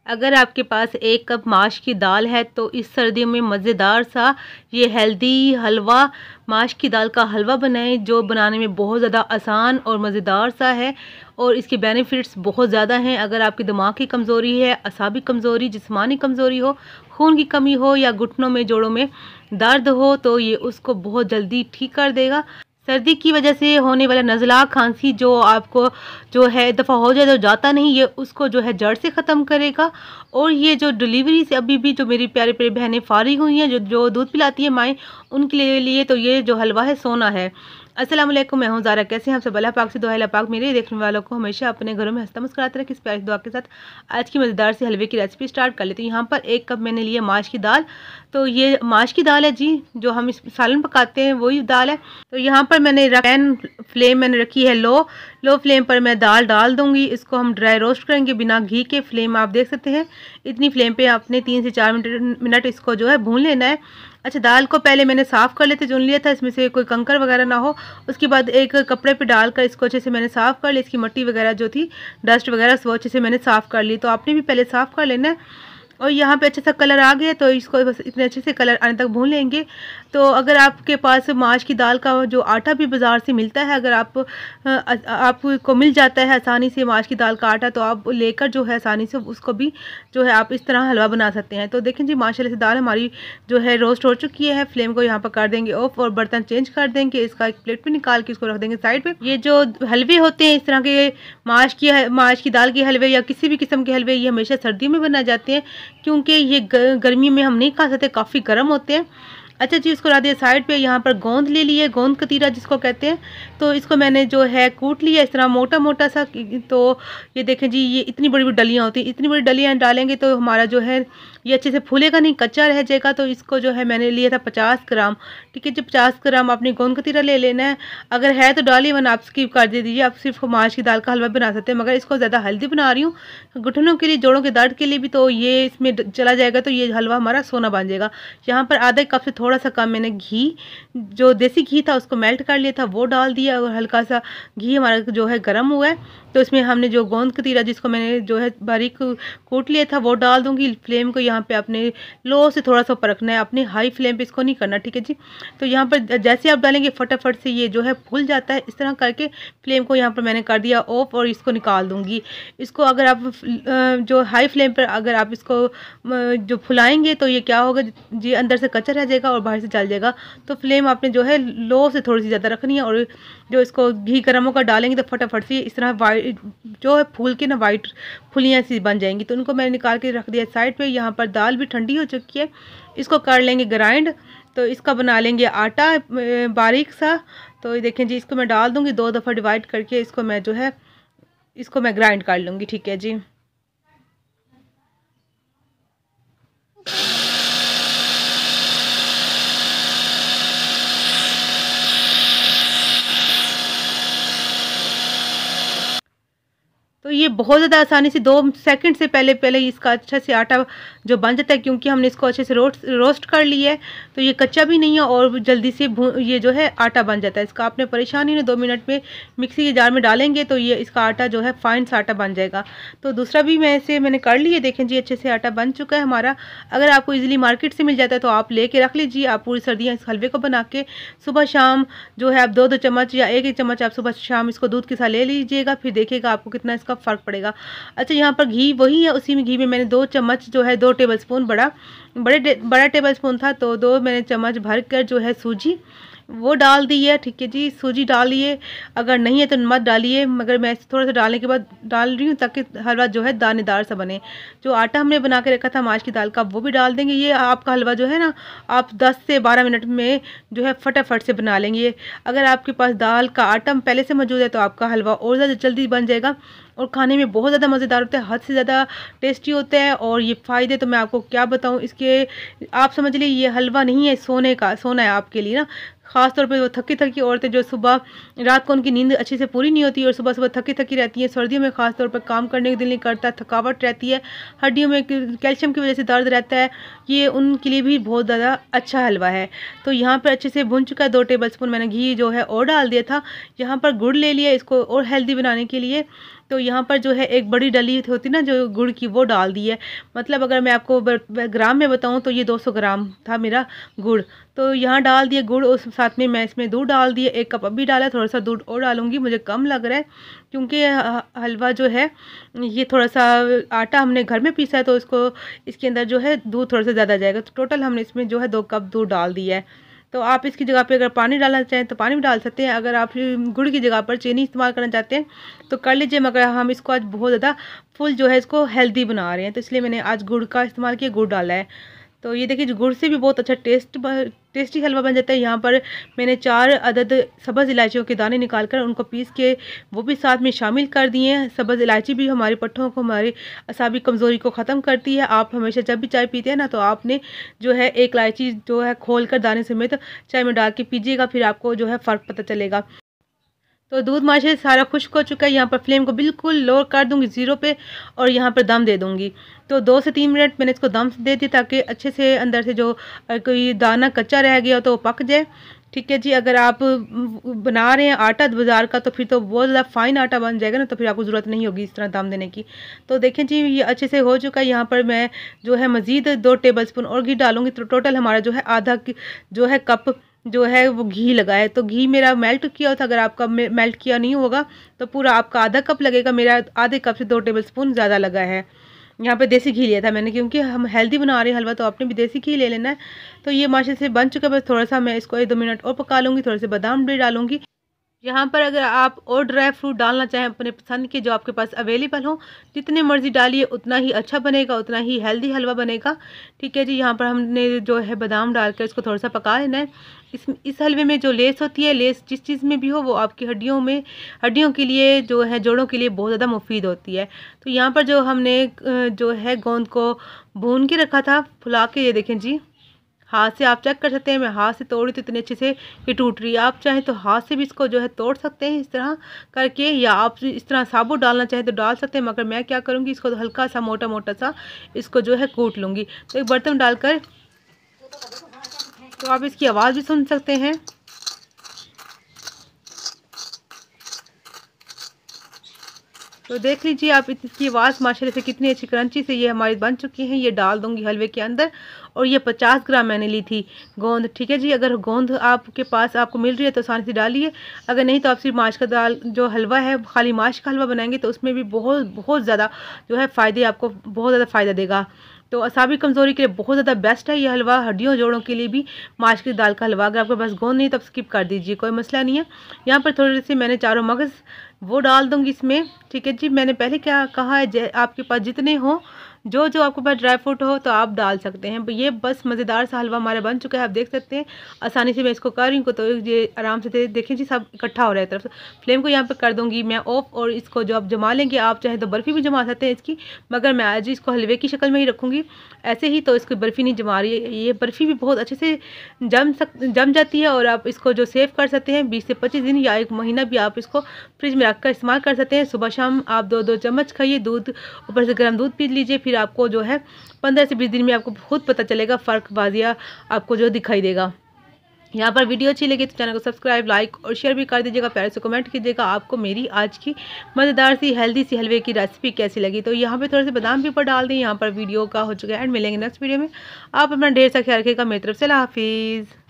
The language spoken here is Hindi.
अगर आपके पास 1 कप माश की दाल है तो इस सर्दियों में मज़ेदार सा ये हेल्दी हलवा माश की दाल का हलवा बनाएं, जो बनाने में बहुत ज़्यादा आसान और मज़ेदार सा है और इसके बेनिफिट्स बहुत ज़्यादा हैं। अगर आपकी दिमाग की कमज़ोरी है, असाबी कमज़ोरी, जिस्मानी कमज़ोरी हो, खून की कमी हो या घुटनों में जोड़ों में दर्द हो तो ये उसको बहुत जल्दी ठीक कर देगा। सर्दी की वजह से होने वाला नज़ला खांसी जो आपको जो है दफ़ा हो जाए तो जाता नहीं, ये उसको जो है जड़ से ख़त्म करेगा। और ये जो डिलीवरी से अभी भी जो मेरी प्यारी प्यारी बहनें फारिग हुई हैं, जो दूध पिलाती हैं माएँ, उनके लिए तो ये जो हलवा है सोना है। अस्सलाम वालेकुम, मैं हूँ ज़ारा। कैसे हैं आप सब? अल्लाह पाक से दुआ है अल्लाह पाक मेरे देखने वालों को हमेशा अपने घरों में हंसता मुस्कुराते रखे। इस प्यारी दुआ के साथ आज की मज़ेदार सी हलवे की रेसिपी स्टार्ट कर लेते हैं। यहाँ पर 1 कप मैंने लिया माश की दाल। तो ये माश की दाल है जी, जो हम इस सालन पकाते हैं वही दाल है। तो यहाँ पर मैंने पैन फ्लेम मैंने रखी है लो फ्लेम पर मैं दाल डाल दूँगी। इसको हम ड्राई रोस्ट करेंगे बिना घी के। फ्लेम आप देख सकते हैं इतनी फ्लेम पे आपने 3 से 4 मिनट इसको जो है भून लेना है। अच्छा, दाल को पहले मैंने साफ़ कर लेते चुन लिया था, इसमें से कोई कंकर वगैरह ना हो। उसके बाद एक कपड़े पे डालकर इसको अच्छे से मैंने साफ़ कर लिया। इसकी मिट्टी वगैरह जो थी, डस्ट वगैरह वो अच्छे से मैंने साफ़ कर ली। तो आपने भी पहले साफ़ कर लेना है। और यहाँ पे अच्छा सा कलर आ गया तो इसको बस इतने अच्छे से कलर आने तक भून लेंगे। तो अगर आपके पास माश की दाल का जो आटा भी बाज़ार से मिलता है, अगर आपको मिल जाता है आसानी से माश की दाल का आटा, तो आप लेकर जो है आसानी से उसको भी जो है आप इस तरह हलवा बना सकते हैं। तो देखें जी, माशाल्लाह से दाल हमारी जो है रोस्ट हो चुकी है। फ्लेम को यहाँ पर कर देंगे ऑफ और बर्तन चेंज कर देंगे। इसका एक प्लेट पे निकाल के इसको रख देंगे साइड पे। ये जो हलवे होते हैं इस तरह के माश की दाल के हलवे या किसी भी किस्म के हलवे, ये हमेशा सर्दियों में बनाए जाते हैं क्योंकि ये गर्मी में हम नहीं खा सकते, काफ़ी गर्म होते हैं। अच्छा जी, इसको रख दिया साइड पे। यहाँ पर गोंद ले लिए, गोंद कतीरा जिसको कहते हैं। तो इसको मैंने जो है कूट लिया इस तरह मोटा मोटा सा। तो ये देखें जी, ये इतनी बड़ी बड़ी डलियाँ होती हैं। इतनी बड़ी डलियाँ डालेंगे तो हमारा जो है ये अच्छे से फूलेगा नहीं, कच्चा रह जाएगा। तो इसको जो है मैंने लिया था 50 ग्राम। ठीक है जी, 50 ग्राम अपनी गोंद कतीरा ले लेना है। अगर है तो डालिए, वरना आप स्किप कर दीजिए। आप सिर्फ माश की दाल का हलवा बना सकते हैं, मगर इसको ज़्यादा हेल्दी बना रही हूँ घुटनों के लिए, जोड़ों के दर्द के लिए भी। तो ये इसमें चला जाएगा तो ये हलवा हमारा सोना बन जाएगा। यहाँ पर आधा कप से थोड़ा सा कम मैंने घी, जो देसी घी था उसको मेल्ट कर लिया था, वो डाल दिया। और हल्का सा घी हमारा जो है गर्म हुआ है तो इसमें हमने जो गोंद कतीरा जिसको मैंने जो है बारीक कूट लिया था वो डाल दूंगी। फ्लेम को यहाँ पे अपने लो से थोड़ा सा ऊपर रखना है, अपने हाई फ्लेम पे इसको नहीं करना। ठीक है जी, तो यहाँ पर जैसे आप डालेंगे फटाफट से ये जो है फूल जाता है। इस तरह करके फ्लेम को यहाँ पर मैंने कर दिया ऑफ और इसको निकाल दूंगी। इसको अगर आप जो हाई फ्लेम पर अगर आप इसको जो फुलाएंगे तो ये क्या होगा जी, अंदर से कच्चा रह जाएगा और बाहर से जल जाएगा। तो फ्लेम आपने जो है लो से थोड़ी सी ज़्यादा रखनी है। और जो इसको घी गर्म होकर डालेंगे तो फटाफट से इस तरह वाइट जो है फूल के ना वाइट फुलियाँ सी बन जाएंगी। तो उनको मैंने निकाल के रख दिया साइड पे। यहाँ पर दाल भी ठंडी हो चुकी है, इसको कर लेंगे ग्राइंड। तो इसका बना लेंगे आटा बारीक सा। तो ये देखें जी, इसको मैं डाल दूँगी 2 दफ़ा डिवाइड करके। इसको मैं जो है इसको मैं ग्राइंड कर लूँगी। ठीक है जी। तो ये बहुत ज़्यादा आसानी से 2 सेकंड से पहले इसका अच्छा से आटा जो बन जाता है, क्योंकि हमने इसको अच्छे से रोस्ट कर लिया है। तो ये कच्चा भी नहीं है और जल्दी से ये जो है आटा बन जाता है इसका। आपने परेशानी नहीं, 2 मिनट में मिक्सी के जार में डालेंगे तो ये इसका आटा जो है फाइन सा आटा बन जाएगा। तो दूसरा भी मैंने कर लिया, देखें जी अच्छे से आटा बन चुका है हमारा। अगर आपको ईजिली मार्केट से मिल जाता है तो आप लेके रख लीजिए। आप पूरी सर्दियाँ इस हलवे को बना के सुबह शाम जो है आप 2-2 चम्मच या 1-1 चम्मच आप सुबह शाम इसको दूध के साथ ले लीजिएगा, फिर देखिएगा आपको कितना इसका फ़र्क पड़ेगा। अच्छा, यहाँ पर घी वही है, उसी में घी में मैंने 2 चम्मच जो है 2 टेबलस्पून बड़ा टेबलस्पून था तो 2 मैंने चम्मच भर कर जो है सूजी वो डाल दी है। ठीक है जी, सूजी डालिए, अगर नहीं है तो मत डालिए, मगर मैं थोड़ा सा डालने के बाद डाल रही हूँ ताकि हलवा जो है दानेदार सा बने। जो आटा हमने बना के रखा था माश की दाल का वो भी डाल देंगे। ये आपका हलवा जो है ना आप 10 से 12 मिनट में जो है फटाफट से बना लेंगे। अगर आपके पास दाल का आटा पहले से मौजूद है तो आपका हलवा और ज़्यादा जल्दी बन जाएगा और खाने में बहुत ज़्यादा मज़ेदार होता है, हद से ज़्यादा टेस्टी होता है। और ये फ़ायदे तो मैं आपको क्या बताऊँ इसके, आप समझ लीजिए ये हलवा नहीं है सोना है आपके लिए ना। ख़ास तौर पे वो थकी औरतें जो सुबह रात को उनकी नींद अच्छे से पूरी नहीं होती और सुबह थकी रहती हैं, सर्दियों में ख़ास तौर पर काम करने का दिल नहीं करता, थकावट रहती है, हड्डियों में कैल्शियम की वजह से दर्द रहता है, ये उनके लिए भी बहुत ज़्यादा अच्छा हलवा है। तो यहाँ पर अच्छे से भुन चुका है। 2 टेबलस्पून मैंने घी जो है और डाल दिया था। यहाँ पर गुड़ ले लिया इसको और हेल्दी बनाने के लिए। तो यहाँ पर जो है एक बड़ी डली होती ना जो गुड़ की, वो डाल दी है। मतलब अगर मैं आपको ग्राम में बताऊँ तो ये 200 ग्राम था मेरा गुड़। तो यहाँ डाल दिए गुड़, उस साथ में मैं इसमें दूध डाल दिए, 1 कप अभी डाला, थोड़ा सा दूध और डालूंगी, मुझे कम लग रहा है क्योंकि हलवा जो है ये थोड़ा सा आटा हमने घर में पीसा है, तो इसको इसके अंदर जो है दूध थोड़ा सा ज़्यादा जाएगा। तो टोटल हमने इसमें जो है 2 कप दूध डाल दिया है। तो आप इसकी जगह पे अगर पानी डालना चाहें तो पानी भी डाल सकते हैं, अगर आप गुड़ की जगह पर चीनी इस्तेमाल करना चाहते हैं तो कर लीजिए। मगर हम इसको आज बहुत ज़्यादा फुल जो है इसको हेल्दी बना रहे हैं, तो इसलिए मैंने आज गुड़ का इस्तेमाल किया, गुड़ डाला है। तो ये देखिए गुड़ से भी बहुत अच्छा टेस्टी हलवा बन जाता है। यहाँ पर मैंने 4 अदद सब्ज़ इलायचियों के दाने निकाल कर उनको पीस के वो भी साथ में शामिल कर दिए हैं। सब्ज़ इलायची भी हमारे पट्ठों को, हमारी असाबी कमज़ोरी को ख़त्म करती है। आप हमेशा जब भी चाय पीते हैं ना, तो आपने जो है 1 इलायची जो है खोल कर दाने समेत चाय में डाल के पीजिएगा, फिर आपको जो है फ़र्क पता चलेगा। तो दूध माशा सारा खुश्क हो चुका है। यहाँ पर फ्लेम को बिल्कुल लो कर दूंगी 0 पे, और यहाँ पर दम दे दूंगी। तो 2 से 3 मिनट मैंने इसको दम दे दी, ताकि अच्छे से अंदर से जो कोई दाना कच्चा रह गया तो वो पक जाए। ठीक है जी। अगर आप बना रहे हैं आटा बाज़ार का, तो फिर तो बहुत ज़्यादा फ़ाइन आटा बन जाएगा ना, तो फिर आपको ज़रूरत नहीं होगी इस तरह दम देने की। तो देखें जी ये अच्छे से हो चुका है। यहाँ पर मैं जो है मज़ीद 2 टेबल स्पून और घी डालूंगी, तो टोटल हमारा जो है आधा जो है कप जो है वो घी लगा है। तो घी मेरा मेल्ट किया था, अगर आपका मेल्ट किया नहीं होगा तो पूरा आपका आधा कप लगेगा, मेरा आधे कप से 2 टेबल स्पून ज़्यादा लगा है। यहाँ पे देसी घी लिया था मैंने, क्योंकि हम हेल्दी बना रहे हैं हलवा, तो आपने भी देसी घी ले लेना है। तो ये माशा से बन चुका है, बस थोड़ा सा मैं इसको 1-2 मिनट और पका लूँगी, थोड़े से बादाम भी डालूँगी। यहाँ पर अगर आप और ड्राई फ्रूट डालना चाहें अपने पसंद के, जो आपके पास अवेलेबल हो, जितने मर्जी डालिए, उतना ही अच्छा बनेगा, उतना ही हेल्दी हलवा बनेगा। ठीक है जी। यहाँ पर हमने जो है बादाम डालकर इसको थोड़ा सा पका लेना है। इस हलवे में जो लेस होती है, लेस जिस चीज़ में भी हो, वो आपकी हड्डियों के लिए जो है, जोड़ों के लिए बहुत ज़्यादा मुफीद होती है। तो यहाँ पर जो हमने जो है गोंद को भून के रखा था फुला के, ये देखें जी, हाथ से आप चेक कर सकते हैं, मैं हाथ से तोड़ी तो इतने अच्छे से ये टूट रही है। आप चाहें तो हाथ से भी इसको जो है तोड़ सकते हैं इस तरह करके, या आप इस तरह साबुत डालना चाहें तो डाल सकते हैं। मगर मैं क्या करूँगी, इसको तो हल्का सा मोटा मोटा सा इसको जो है कूट लूँगी। तो एक बर्तन डालकर, तो आप इसकी आवाज़ भी सुन सकते हैं। तो देख लीजिए आप इसकी आवाज़ माशाल्लाह से कितनी अच्छी क्रंची से ये हमारी बन चुकी हैं। ये डाल दूंगी हलवे के अंदर, और ये 50 ग्राम मैंने ली थी गोंद। ठीक है जी। अगर गोंद आपके पास आपको मिल रही है तो आसानी से डालिए, अगर नहीं तो आप सिर्फ माश का दाल जो हलवा है, खाली माश का हलवा बनाएंगे तो उसमें भी बहुत बहुत ज़्यादा जो है फ़ायदे, आपको बहुत ज़्यादा फ़ायदा देगा। तो असाबी कमज़ोरी के लिए बहुत ज़्यादा बेस्ट है ये हलवा, हड्डियों जोड़ों के लिए भी माश की दाल का हलवा। अगर आपके पास गोंद नहीं तो आप स्किप कर दीजिए, कोई मसला नहीं है। यहाँ पर थोड़ी सी मैंने चारों मगज़ वो डाल दूँगी इसमें। ठीक है जी। मैंने पहले क्या कहा है, आपके पास जितने हों, जो आपके पास ड्राई फ्रूट हो तो आप डाल सकते हैं। ये बस मज़ेदार सा हलवा हमारा बन चुका है, आप देख सकते हैं आसानी से मैं इसको कर रही हूँ। तो ये आराम से देखें जी, सब इकट्ठा हो रहा है तरफ से। फ्लेम को यहाँ पे कर दूँगी मैं ऑफ, और इसको जो आप जमा लेंगे, आप चाहे तो बर्फ़ी भी जमा सकते हैं इसकी, मगर मैं आज इसको हलवे की शक्ल में ही रखूँगी ऐसे ही। तो इसकी बर्फ़ी नहीं जमा रही है, ये बर्फ़ी भी बहुत अच्छे से जम जाती है, और आप इसको जो सेव कर सकते हैं 20 से 25 दिन या 1 महीना भी आप इसको फ्रिज में रख कर इस्तेमाल कर सकते हैं। सुबह शाम आप 2-2 चम्मच खाइए, दूध ऊपर से गर्म दूध पी लीजिए, फिर आपको जो है 15 से 20 दिन में आपको खुद पता चलेगा, फ़र्क बाजिया आपको जो दिखाई देगा। यहाँ पर वीडियो अच्छी लगी तो चैनल को सब्सक्राइब, लाइक और शेयर भी कर दीजिएगा। प्यारे से कमेंट कीजिएगा आपको मेरी आज की मज़ेदार सी हेल्दी सी हलवे की रेसिपी कैसी लगी। तो यहाँ पे थोड़े से बादाम भी ऊपर डाल दें। यहाँ पर वीडियो का हो चुका है एंड, मिलेंगे नेक्स्ट वीडियो में। आप अपना ढेर सा ख्याल रखिएगा। मेरी तरफ से अल्लाह हाफिज़।